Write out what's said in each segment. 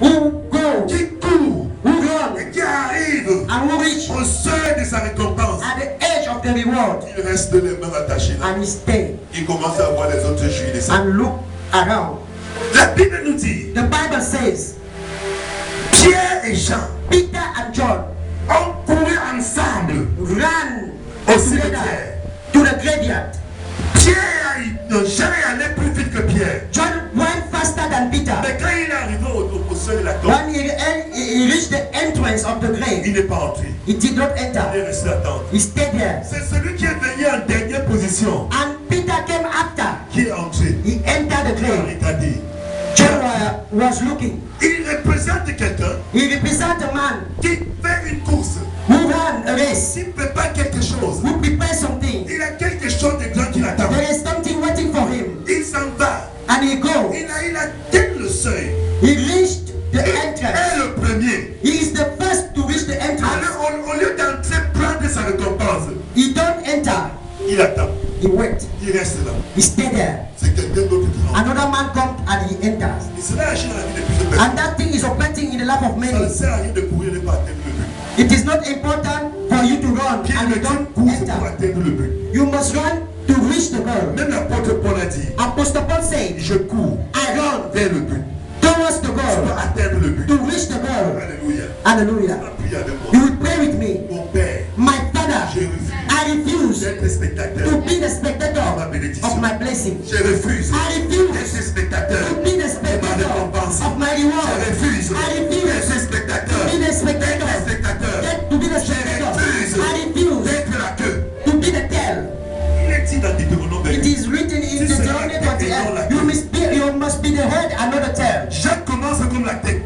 who go, qui court who run, et qui arrive and who reach au seuil de sa récompense. at the edge of the reward, Il reste les mains attachées là. and he stay Il commence à voir les autres jouir de ça. and look around. La Bible nous dit, The Bible says Pierre et Jean Peter and John ont couru ensemble ran au together cimetière. to the graveyard. Pierre n'a jamais allé plus vite que Pierre. John went faster than Peter. Mais quand il est arrivé au seuil de la tombe, When he reached the entrance of the grave, il n'est pas entré. he did not Il enter. est resté attendre. He stayed there. C'est celui qui est venu en dernière position And Peter came after. qui est entré. He entered the Il a grave. regardé. John was looking. Il représente quelqu'un He represents a man qui fait une course. who ran a race, S'il prépare quelque chose, who prepared something. il a quelque chose de grand qui l'attend. There is something waiting for him. Il s'en va. And he goes. Il atteint le seuil. He reached the Il est entrance. le premier. He is the first to reach the entrance. Alors, au lieu d'entrer prendre sa récompense, He don't enter. il attend. He wait. Il reste là. He stay there. C'est quelqu'un d'autre qui rentre. Another man comes and he enters. Et cela agit dans la vie de plusieurs personnes. And that thing is operating in the life of Ça ne many. sert à rien de courir et ne pas atteindre le but. It is not important for you to run Pierre and me you dit don't cours pour enter. atteindre le but. You must run to reach the goal. Même l'apôtre Paul a dit, Apostle Paul said, je cours I run vers le but. towards the Pour goal, atteindre le but. to reach the goal. Alléluia. Hallelujah. Priez avec You moi. will pray with me. Mon Père, My Father, je refuse I refuse d'être spectateur to be the spectator de ma bénédiction. of my blessing. Je refuse I refuse d'être spectateur to be the de ma spectator récompense. of my Je reward. refuse I refuse d'être spectateur. to be the spectator. D'être spectateur. To be the spectator. I refuse D'être la queue. to be the tail. Il est dit dans Deutéronome It 28. is written in Deuteronomy 28. You must be the head and not the tail. Jacques commence comme la tête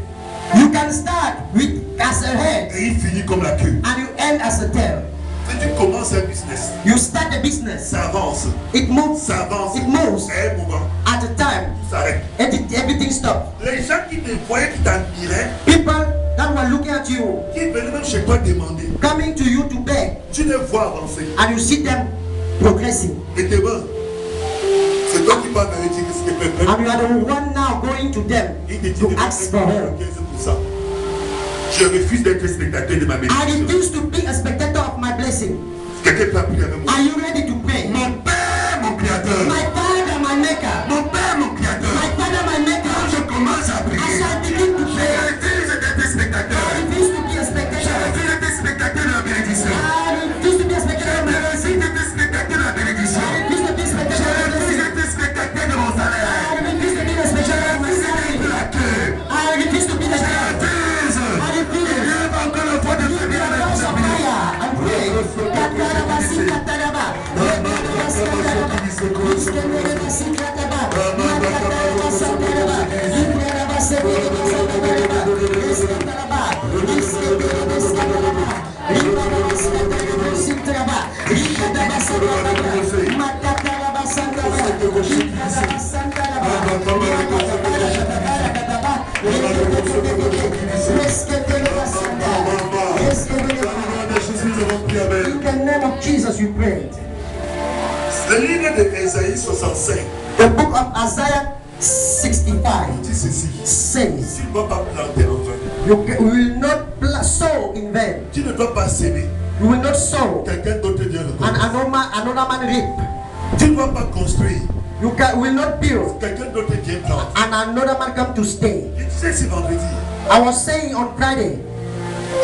You can start with as a head et il finit comme la queue. and you end as a tail. Si tu commences un business, You start a business. ça avance, It moves ça avance. It moves. À un moment, at a time. ça arrête. Everything stops. Les gens qui te voyaient, qui t'admiraient, People that were looking at you, qui venaient même chez toi demander, coming to you to beg, tu les vois avancer. and you see them progressing. Et t'es bon. C'est toi qui vas vérifier ce que tu peux. And you are the one now going to them Il te dit to de ask for help. 15%. Je refuse d'être spectateur de ma I bénédiction. refuse to be a spectator of my blessing. Quelqu'un peut prier avec moi. Are you ready to pray? Mon Père, mon Créateur. My Father, my Maker. Mon Père, mon Créateur. My Father, my Quand Maker. je commence à As prier, I begin to je pray, refuse d'être spectateur. I refuse to be a Je spectator. refuse d'être spectateur de la bénédiction. I refuse to be a spectator of my Je blessing. refuse d'être spectateur de la bénédiction. I refuse to be a Je spectator of my refuse blessing. d'être spectateur de mon salaire. I refuse to be a spectator of my Je salary. refuse d'être la queue. I refuse to be the Je tail. refuse. I refuse. Lève encore la voix de Give me prière a avec voice of mon ami. fire and pray. Kataraba, sikataraba. Kataraba, sikataraba. Iskemereba, sikataraba. Makataraba, sataraba. Ikeraba, sekereba, sataraba. Iskataraba. Iskemereba, sataraba. Rikaraba, sikataraba, sitaraba. Rikadaba, sataraba. Makataraba, sataraba. Rikadaba, sataraba. Iskemereba, sataraba. In the name of Jesus, we pray. Le livre de Ésaïe 65 The book of Isaiah 65 dit ceci. says, Tu ne dois pas planter en vain. you will not sow in vain. Tu ne dois pas s'aimer. You will not sow Quelqu'un d'autre vient and reconnaître. another man reap. Tu ne dois pas construire. You will not build Quelqu'un d'autre vient planter. and another man come to stay. Je disais ce vendredi. I was saying on Friday,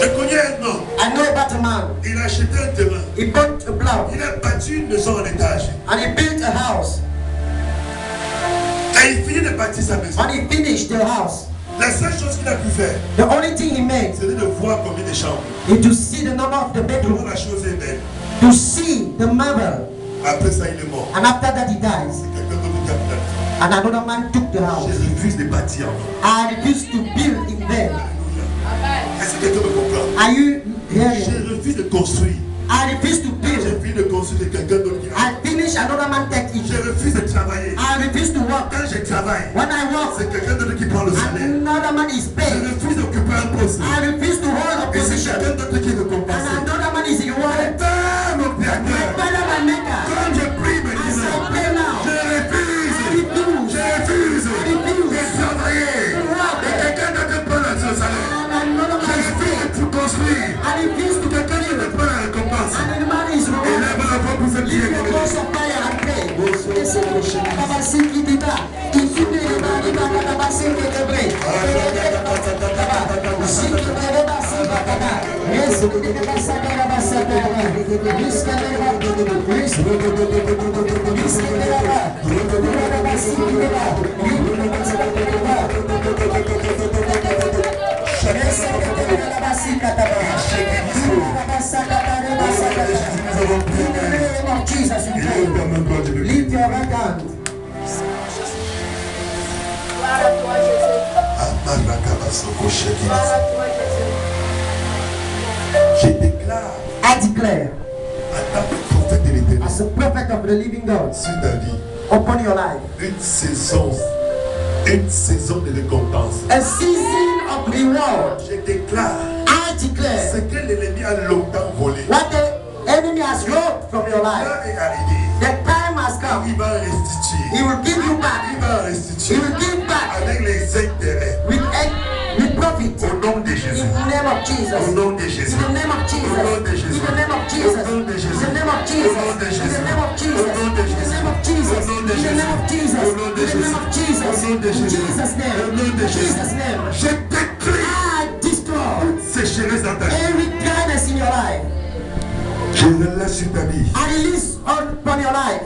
Je connais un homme. I know about a man. Il a acheté un terrain. He bought a plow Il a bâti une maison en étage. and he built a house. Quand il finit de bâtir sa maison, When he finished the house, la seule chose qu'il a pu faire, the only thing he made c'était de voir combien de chambres. is to see the number of the Comment bedroom, la chose est belle. to see the marble, Après ça, il est mort. and after that he dies. Quelqu'un d'autre qui a planté. And another man took the house. Je refuse de bâtir en vain. I refuse to build in vain. Est-ce que quelqu'un me comprend? Are you Je hearing? refuse de construire. I refuse to Je build. refuse de construire de quelqu'un d'autre qui a. I finish, another man take Je it. refuse de travailler. I refuse to work. Quand je travaille, When I work, c'est quelqu'un d'autre qui prend le salaire. another man is Je paid. refuse d'occuper un poste. I refuse to hold a Et c'est position. quelqu'un d'autre qui me And compense. another man is rewarded. Père, mon My Créateur, Father, my Maker. quand je prie As I maintenant, pray now, je refuse de travailler. Et quelqu'un d'autre prend le Lift your right hand. Gloire à toi, Jésus. Gloire à toi, Jésus. Je déclare I declare, en tant que prophète de l'éternel as a prophet of the living God, sur ta vie, upon your life, une saison de récompense. a season of reward. Je déclare I declare, ce que l'ennemi a longtemps volé. what the enemy has robbed from your life, L'heure est arrivée. the time has come. Il va restituer. He will give you back. Il va He restituer will give back avec les intérêts. with profit. Au nom de In Jésus. the name of Jesus. Au nom de In Jésus. the name of Jesus. In the name of Jesus. In the name of Jesus. In the name of Jesus. In the name of Jesus. In the name of Jesus. In the name of Jesus. In Jesus' name. In Jesus' name. Je déclare I destroy sécheresse dans ta vie. every dryness in your life. Je relâche sur ta vie I release upon your life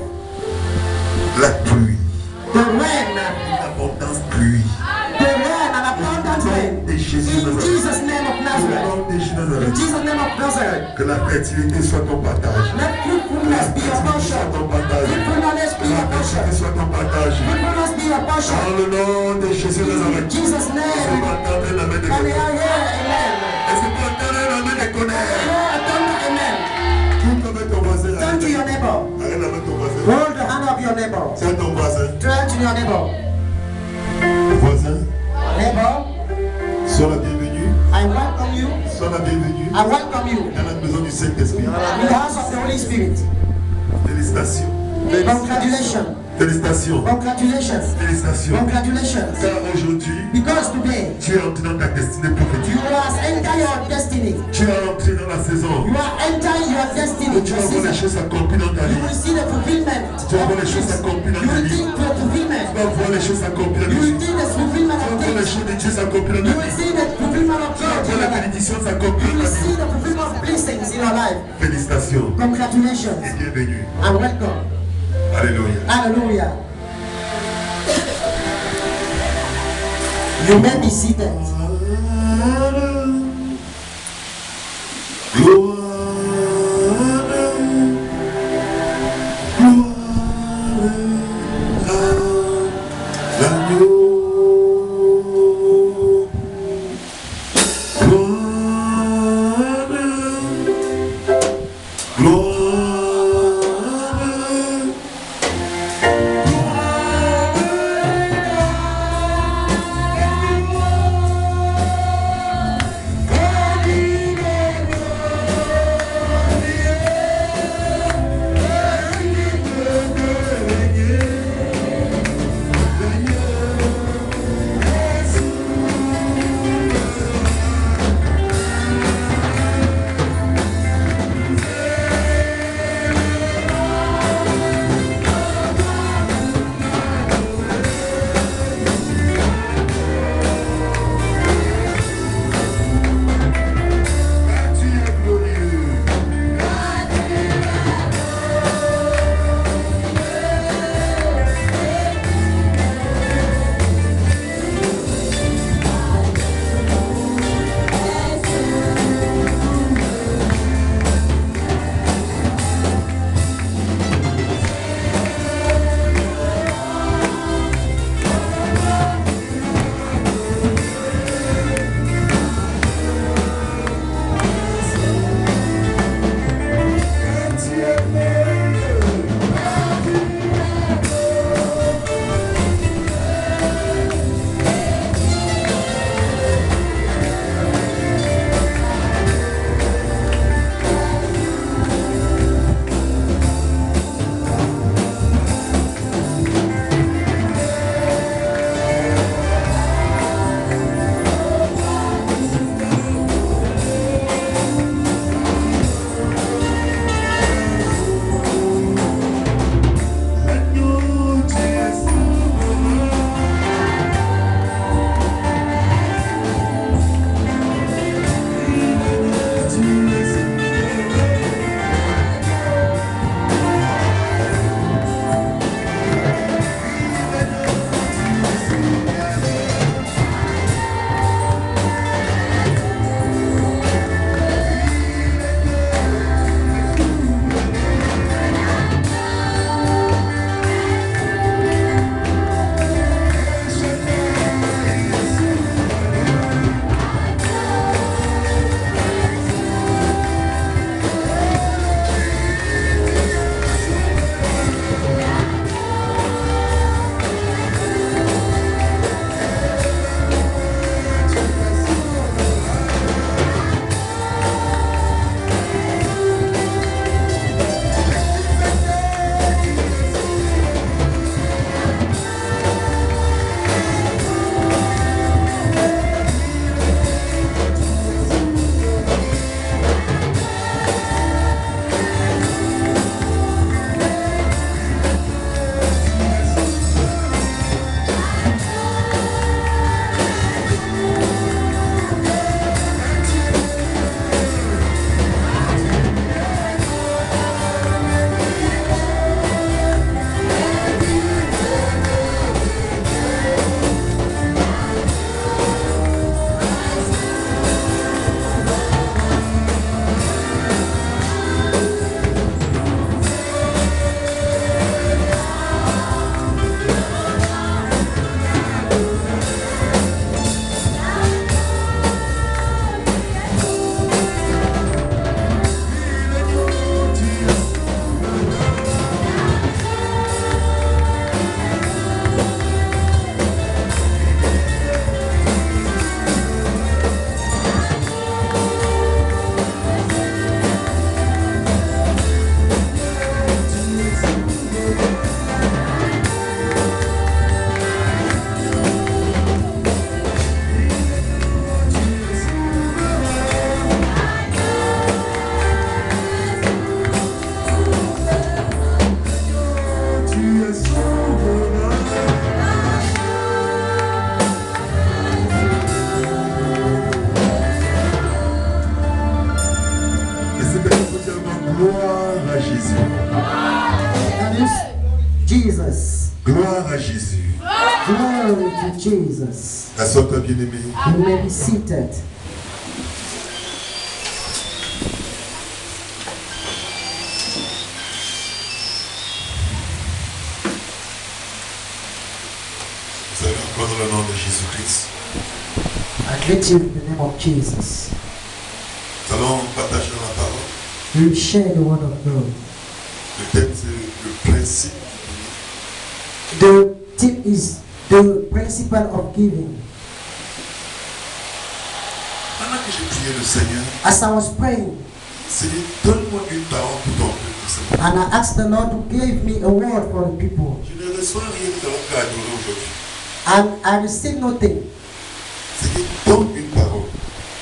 la pluie. the rain, L'abondance pluie. the rain, an abundant rain. De Jésus In Nazareth. Jesus' name of Au Nazareth. nom de Jésus In Nazareth. Jesus' name of Nazareth. Que la fertilité soit ton partage. Let fruitfulness be your portion. Soit ton partage. Fruitfulness be Que la your portion. fertilité soit ton partage. Fruitfulness be your portion. Dans le nom de Jésus In Nazareth. Jesus' Est-ce que name. vous entendez la main de Can we Dieu? hear amen? Est-ce que vous entendez la main de Tonnerre? Hear a thunder amen. Tourne avec ton voisin. Turn to your neighbor. Arrête avec ton voisin. Hold the hand of your neighbor. C'est ton voisin. Turn to your neighbor. Voisin, Neighbor, sois la bienvenue. I welcome you. Sois la bienvenue I welcome you dans la maison du Saint-Esprit. in the house of the Holy Spirit. Félicitations. Congratulations. Félicitations. Congratulations. Félicitations. Congratulations. Car aujourd'hui, Because today tu es entré dans ta destinée you prophétique. are entering your destiny. Tu es entré dans la saison You are entering your destiny. où tu vas voir les choses s'accomplir dans ta You vie. will see the fulfillment. Tu vas voir les choses s'accomplir dans You ta will vie. see the fulfillment. Tu vas voir les choses s'accomplir dans You ta will vie. see the fulfillment Tu vas of voir les things. choses de Dieu s'accomplir dans You ta will vie. see the fulfillment of Tu vas God in voir your la life. bénédiction s'accomplir You dans will ta see vie. the fulfillment of blessings in your life. Félicitations Congratulations et bienvenue. and welcome. Alléluia. Hallelujah. You may be seated. Assois-toi, bien-aimé. You may be seated. Vous allez encore dans le nom de Jésus-Christ. I greet you in the name of Jesus. Nous allons partager la parole. We will share the word of God. Le thème, c'est le principe. The tip is the principle of giving. Pendant que j'ai prié le Seigneur, As I was praying, Seigneur, donne-moi une parole pour ton peuple, Seigneur. and I asked the Lord to give me a word for the people, Je ne reçois rien de l'homme qu'à adorer aujourd'hui. and I received nothing. Seigneur, donne une parole.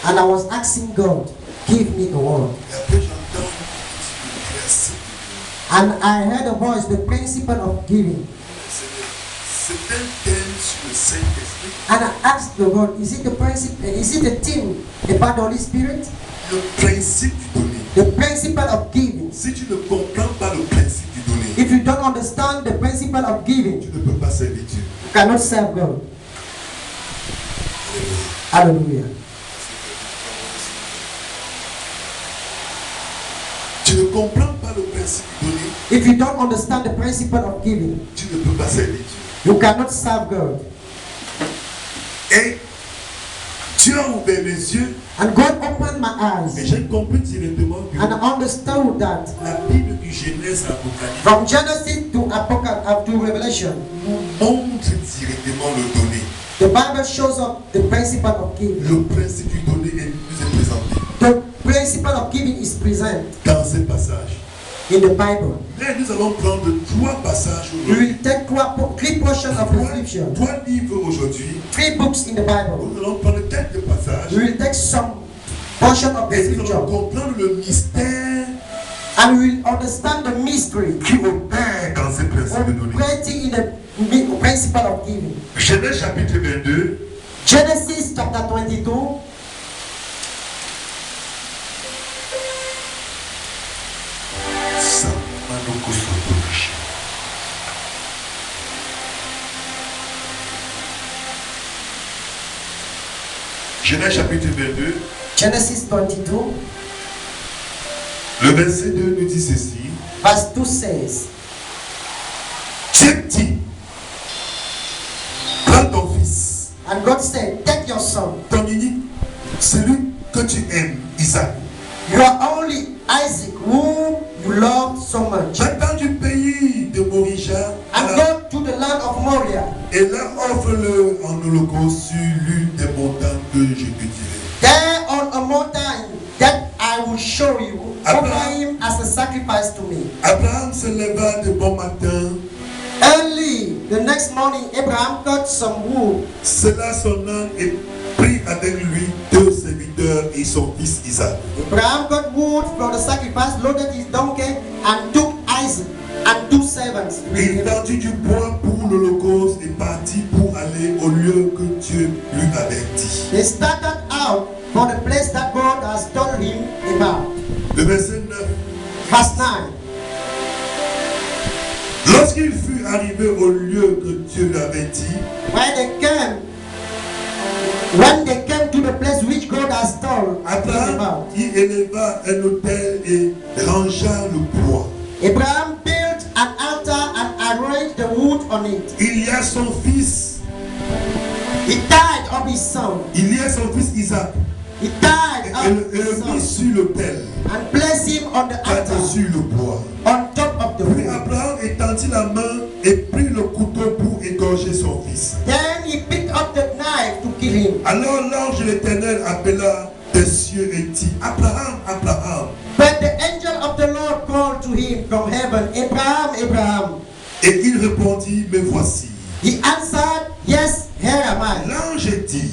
And I was asking God, give me a word. Et après, j'entends le principe. And I heard a voice, the principle of giving. Seigneur, c'est un thème sur le Saint-Esprit. And I asked the Lord, is it the principle? Is it a theme about the Holy Spirit? Le principe du donner. The principle of giving. Si tu ne comprends pas le principe du donner, If you don't understand the principle of giving, tu ne peux pas servir Dieu. you cannot serve God. Alléluia. Hallelujah. Tu ne comprends pas le principe du donner, If you don't understand the principle of giving, tu ne peux pas servir Dieu. you cannot serve God. Et Dieu a ouvert mes yeux And God opened my et eyes, j'ai compris directement que and I understood that la Bible du Genèse à Apocalypse from Genesis to Apocalypse to Revelation, nous montre directement le donner. the Bible shows up the principle of giving. Le principe du donner nous est présenté The principle of giving is present dans ces passages. in the Bible. Mais nous allons prendre 3 passages We aujourd'hui. will take three portions of the scripture, 3 livres aujourd'hui. 3 books in the Bible. Nous allons prendre quelques passages We will take some portion of the et nous allons scripture, comprendre le mystère and we will understand the mystery qui opère dans ces principes de donner. operating in the principle of giving. Genèse chapitre 22, Genesis chapter 22, Genèse chapitre 22, Genesis 22, le verset 2 nous dit ceci. verse 2 says, Dieu dit, prends ton fils, and God said, take your son, ton unique, celui que tu aimes, Isaac. your only Isaac, whom you love so much, Va-t'en du pays de Morija and go to the land of Moriah, et là offre-le en holocauste sur l'une des montagnes que je te dirai. there on a mountain that I will show you, offer him as a sacrifice to me. Abraham se leva de bon matin, Early the next morning, Abraham got some wood, sella son âne et prit avec lui 2 serviteurs et son fils Isaac. Abraham got wood for the sacrifice, loaded his donkey, and took Isaac and 2 servants with Il him. tendit du bois pour l'holocauste et partit pour aller au lieu que Dieu lui avait dit. They started out for the place that God has told him about. Le verset 9. Verse 9. Lorsqu'il fut arrivé au lieu que Dieu lui avait dit, When they came to the place which God has told him Abraham about, y éleva un autel et rangea le bois. Abraham built an altar and arranged the wood on it. Il y a son fils, He tied up his son. il y a son fils Isaac, He tied et up le his mit son sur l'autel, and placed him on the altar par-dessus le bois. on top of the Puis wood. Abraham étendit la main et prit le couteau pour égorger son fils. Then he picked up the knife to kill him. Alors l'ange de l'Éternel appela des cieux et dit, Abraham, Abraham. But the angel of the Lord called to him from heaven, Abraham, Abraham. Et il répondit, me voici. He answered, yes, here am I. L'ange dit,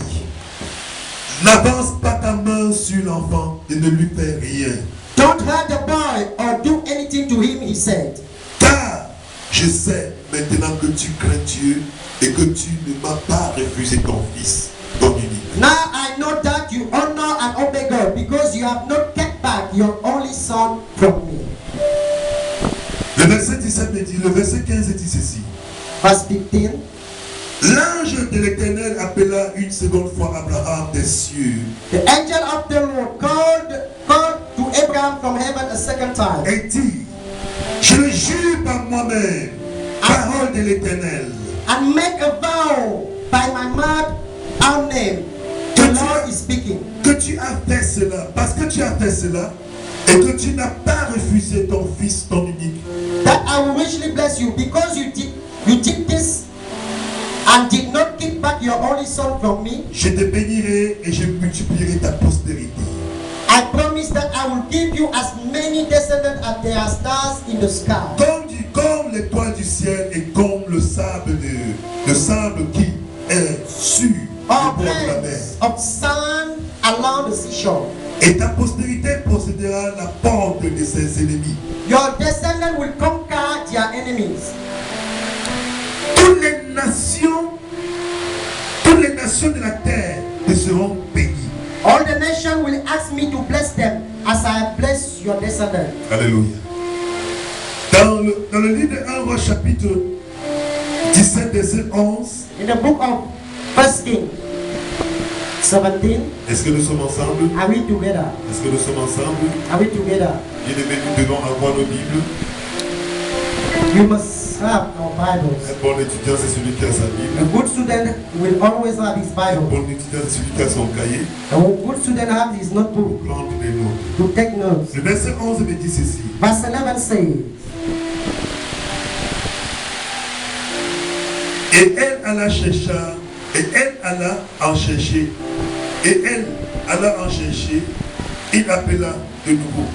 n'avance pas ta main sur l'enfant et ne lui fais rien. Don't hurt the boy or do anything to him, he said. Car je sais maintenant que tu crains Dieu et que tu ne m'as pas refusé ton fils, ton unique. Now I know that you honor and obey God because you have not kept back your only son from me. Le verset 17 me dit, le verset 15 dit ceci. Verse 15. L'ange de l'Éternel appela une Abraham des cieux The angel of the Lord called to Abraham from heaven a second time et dit, je le jure par moi-même, parole de l'Éternel, and make a vow by my mouth and name. The Lord is speaking. que tu as fait cela, parce que tu as fait cela, et que tu n'as pas refusé ton fils, ton unique. That I will richly bless you because you did this and did not keep back your only son from me. Je te bénirai et je multiplierai ta postérité. I promise that I will give you as many descendants as there are stars in the sky. Comme l'étoile du ciel et comme le sable qui est sur le All bord de la mer. plains of sand along the seashore. Et ta postérité possédera la porte de ses ennemis. Your descendants will conquer their enemies. Toutes les nations de la terre te seront bénies. All the nations will ask me to bless them as I bless your descendants. Alléluia. Dans le livre de 1 Roi chapitre 17 verset 11, In the book of 1 Kings 17, est-ce que nous sommes ensemble? are we together? Est-ce que nous sommes ensemble? Are we together? Bien-aimés, nous devons avoir nos Bibles. You must have our Bibles. Un bon étudiant, c'est celui qui a sa A Bible. good student will always have his Un Bible. bon étudiant, c'est celui qui a son cahier. A good student have his notebook Pour prendre des notes. to take notes. Le verset 11 me dit ceci. Verse 11 says, Et elle alla chercher, et elle alla en chercher, il appela de nouveau.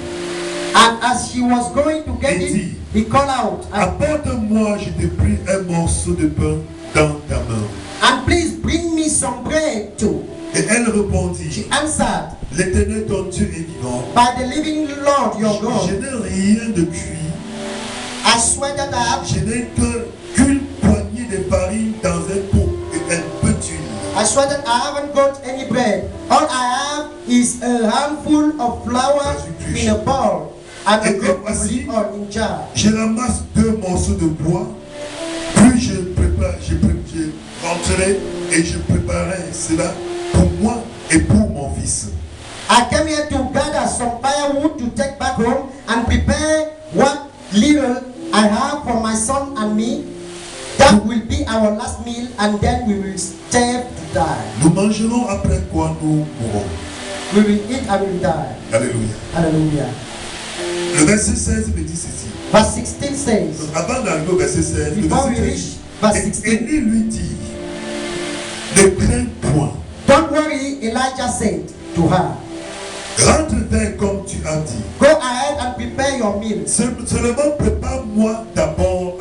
and as she was going to get it, he called out, Apporte-moi, je te prie, un morceau de pain dans ta main. and please bring me some bread too. Et elle She répondit, answered, l'Éternel ton Dieu est vivant. by the living Lord your Je God, n'ai rien de cuit. I swear that I have, Je n'ai qu'une poignée de farine dans un pot et un peu d'huile. I swear that I haven't got any bread. All I have is a handful of flour in a bowl and a cup of olive oil in jar. Je ramasse 2 morceaux de bois, puis je rentrerai et je préparerai cela pour moi et pour mon fils. I came here to gather some firewood to take back home and prepare what little I have for my son and me. That will be our last meal, and then we will starve to die. Nous mangerons après quoi nous mourrons. We will eat and we will die. Alléluia. Hallelujah. Le verset 16 me dit ceci. Verse 16 says, Avant d'arriver au verset 16, le before verset we 16, reach verse et 16, Élie lui dit, ne crains point, don't worry, Elijah said to her, rentre vers comme tu as dit. go ahead and prepare your meals. Seulement prépare-moi d'abord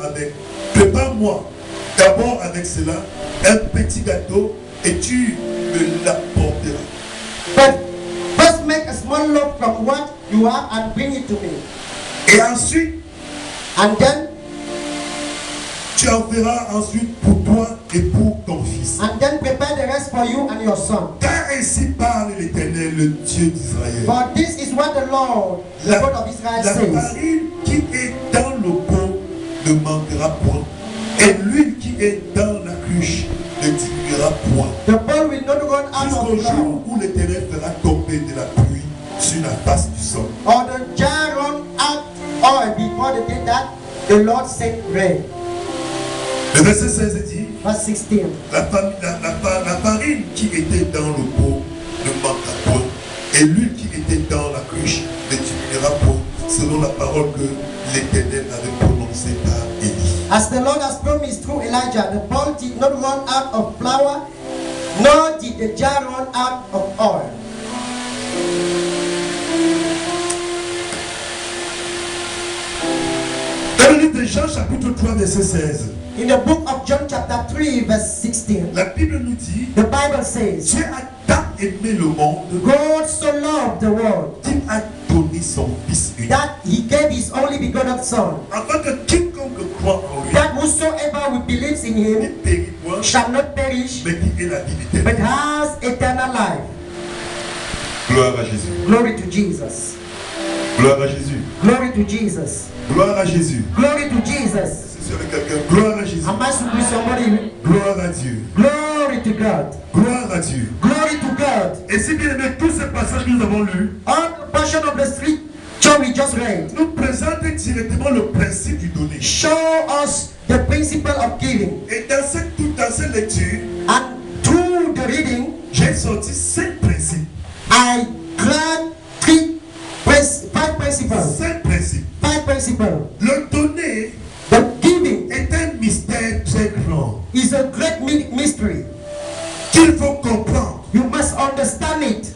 avec cela un petit gâteau et tu me l'apporteras. But first make a small loaf from what you have and bring it to me. Et ensuite, And then tu en feras ensuite pour toi et pour ton fils. prepare the rest for you and your son. Car ainsi parle l'Éternel, le Dieu d'Israël. For this is what the Lord, the God of Israel La says. farine qui est dans le pot ne manquera point. Et l'huile qui est dans la cruche ne diminuera point. The bowl will not run out Jusqu'au of flour, jour où l'Éternel fera tomber de la pluie sur la face du sol. or the jar run out oil before the day that the Lord sent rain. Le verset 16 dit, Verse 16. la farine qui était dans le pot ne manquera point. Et l'huile qui était dans la cruche ne diminuera point, selon la parole que l'Éternel avait prononcée par Élie. As the Lord has promised through Elijah, the bowl did not run out of flour, nor did the jar run out of oil. Dans le livre de Jean chapitre 3 verset 16, In the book of John chapter 3 verse 16, la Bible nous dit, the Bible says, Dieu a tant aimé le monde God so loved the world qu'il a donné son Fils unique, that he gave his only begotten son, afin que quiconque croit en lui that whosoever will believes in ne him périsse point, shall not perish, mais qui ait la vie but éternelle. has eternal life. Gloire à Jésus. Glory to Jesus. Gloire à Jésus. Glory to Jesus. Gloire à Jésus. Glory to Jesus. C'est sur quelqu'un. Gloire à Jésus. Am I supposed to somebody? Gloire à Dieu. Glory to God. Gloire Gloire à Dieu. Glory to God. Et si bien aimé, tous ces passages que nous avons lus All the portion of the scripture we just read nous présentent directement le principe du donner. show us the principle of giving. Et dans cette lecture, And through the reading, j'ai sorti 5 principes. I glad five principles. 5 principes. 5 principles. Le donner The giving est un mystère très grand is a great mystery. qu'il faut comprendre You must understand it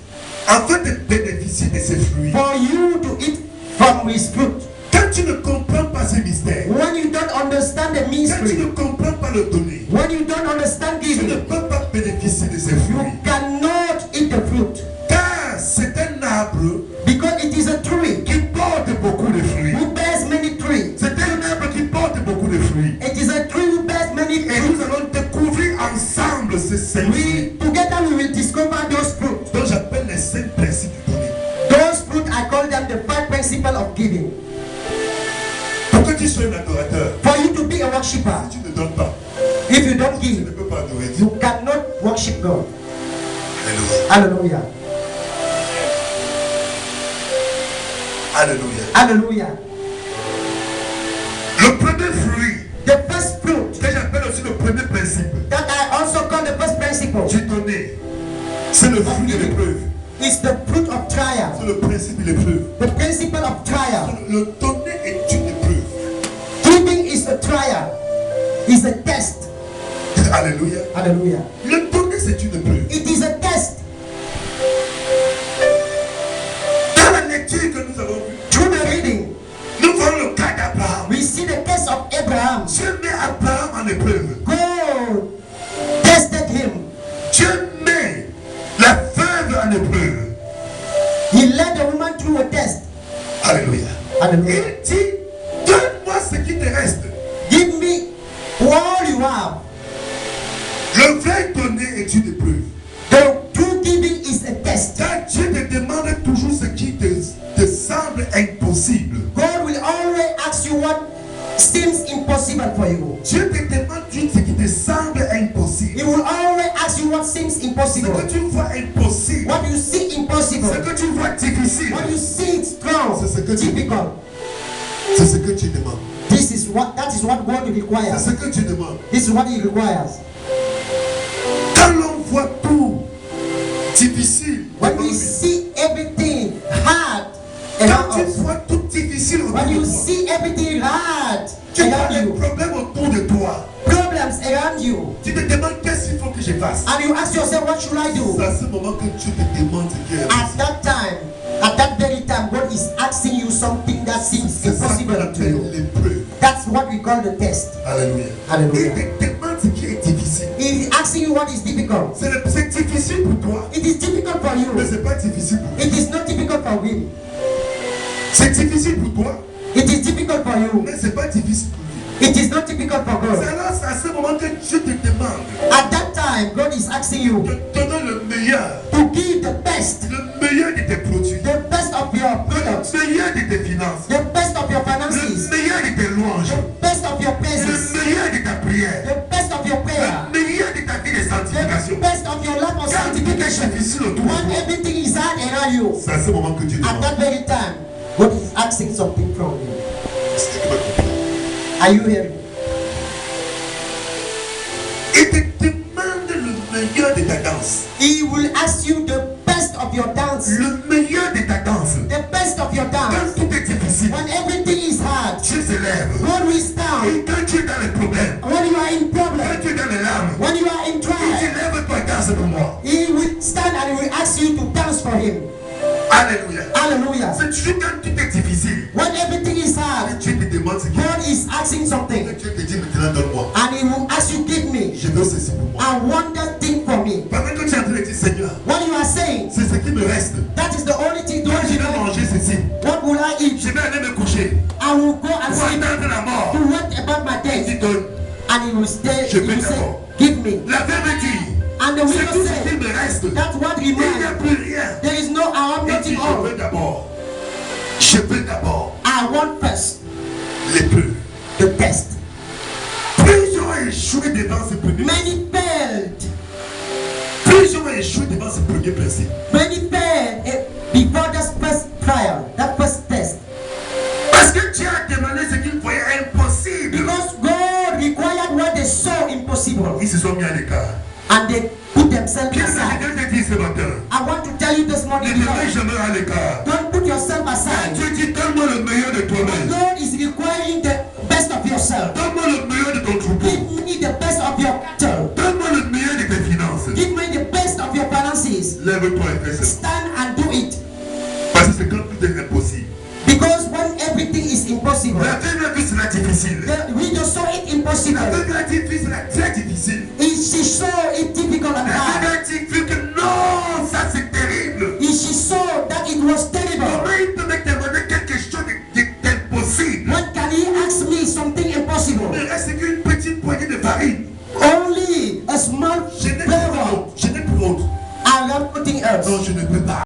afin de bénéficier de ses fruits. for you to eat from his fruit. Quand tu ne comprends pas ce mystère, When you don't understand the quand tu mystery, ne comprends pas le donner, when you don't understand tu ne giving, peux pas bénéficier de ses you fruits. cannot eat the fruit Car c'est un arbre because it is a tree qui porte beaucoup de fruits. who bears many trees. C'est un arbre qui porte beaucoup de fruits. It is a tree who bears many Et nous fruits. allons découvrir ensemble ces 5 fruits. Together we will discover those fruits. Donc j'appelle les 5 principes du donner. Those fruit I call them the 5 principles of giving. Pour que tu sois un adorateur, For you to be a worshipper, si tu ne donnes pas, if you don't tu ne give, peux pas adorer Dieu. you cannot worship God. Alléluia. Hallelujah. Alléluia. Hallelujah. Le premier fruit, The first fruit que j'appelle aussi le premier principe that I also call the first principle du donner, c'est le fruit de l'épreuve. is the fruit of trial. C'est le principe de l'épreuve. The principle of trial. Le donner est une épreuve. Giving is a trial. Is a test. Alléluia. Hallelujah. Le donner, c'est une épreuve. It is a test. Dans la lecture que nous avons vue, Through the reading, nous voyons le cas d'Abraham. we see the case of Abraham. Dieu met Abraham en épreuve. God tested him. Dieu met la veuve en épreuve. He led the woman through a test. Alléluia. Hallelujah. Il dit, donne-moi ce qui te reste. Give me all you have. Le vrai donner est une épreuve. The true giving is a test. Car Dieu te demande toujours ce qui te semble impossible. God will always ask you what seems impossible for you. Dieu te demande juste ce qui te semble impossible. He will always ask you what seems Ce impossible. que tu vois impossible, What you see impossible. ce que tu vois difficile, What you see strong, C'est ce que tu- difficult. c'est ce que tu demandes. That is what God C'est requires. ce que tu demandes. This is what He requires. Quand l'on voit tout difficile, When we see everything hard quand around tu us, vois tout difficile autour when de you toi, see everything hard tu vois around des you, problèmes autour de toi, problems around you, tu te demandes qu'est-ce qu'il faut que je fasse. and you ask yourself, what should I do? C'est à ce moment que Dieu te demande ce qui est At that time, at that very time, God is asking you something that seems C'est ça qu'on impossible to appelle you. l'épreuve. That's what we call the test. Alléluia. Hallelujah. Il te demande ce qui est difficile. He is asking you what is difficult. C'est difficile pour toi, It is difficult for mais you. c'est pas difficile pour moi. It is not difficult for him. C'est difficile pour toi, It is difficult for you. mais c'est pas difficile pour lui. It is not difficult for C'est God. alors à ce moment que Dieu te demande At that time, God is asking you de donner le meilleur to give the best de tes produits, of your products, le meilleur de tes finances, the best of your le finances, meilleur de tes louanges, the best of your praises, le meilleur de ta prière, the best of your prayer, le meilleur de ta vie de the sanctification. best of your life of Quand tout est sanctification. difficile autour de When toi, everything is hard around you, c'est à ce moment que Dieu at demande. that very time, God is asking something from you. Est-ce que tu me comprends? Are you hearing? Il te demande le meilleur de ta danse. He will ask you the best of your dance, Le meilleur de ta danse. the best of your Quand dance. tout est difficile, When everything is hard, Dieu se lève. God will stand. Et quand tu es dans les problèmes, When you are in quand problem, tu es dans les larmes, when you are in il dit trial, lève-toi et danse pour moi. He will stand and He will ask you to dance for Him. Alléluia. Hallelujah. C'est toujours quand tout est difficile, When everything is hard, Dieu te demande ce qu'il y a. God is asking something, Et Dieu te dit maintenant donne-moi. and He will ask you, give me. Je veux ceci pour moi. I want that thing for me. Pendant que tu es en train de dire Seigneur, What you are saying, c'est ce qui me reste. that is the only thing. Quand Don't je you vais know? manger ceci, What will I eat? je vais aller me coucher. I will go and Pour sleep. attendre la mort. To what about my Il dit death? donne. And He will stay. Je He vais will say, d'abord. give me. La Bible dit, And the c'est widow tout ce qui said, me reste. that's what Il n'y a remains. plus rien. There is no, I have Il dit nothing je on. veux d'abord. Je veux d'abord I want first l'épreuve. the test. Plusieurs ont échoué devant ce premier. Many failed. Plusieurs ont échoué devant ce premier principe. Many failed before that first trial, that first test. Parce que Dieu a demandé ce qu'il voyait impossible. Because God required what they saw impossible. Ils se sont mis à l'écart. And they put themselves Qu'est-ce aside. que Dieu te dit ce matin? I want to tell you this Ne morning, te mets Lord, jamais à l'écart. don't put yourself aside. Dieu dit, donne-moi le meilleur de toi-même. God is requiring the best of yourself. Donne-moi le meilleur de ton troupeau. Give me the best of your cattle. Donne-moi le meilleur de tes finances. Give me the best of your finances. Lève-toi et fais ça. Stand and do it. Parce que c'est quand tout est impossible. Because when everything is impossible, La vie sera difficile. we just saw it impossible. La vie sera très difficile. She saw it difficult and La hard. vie que non, ça c'est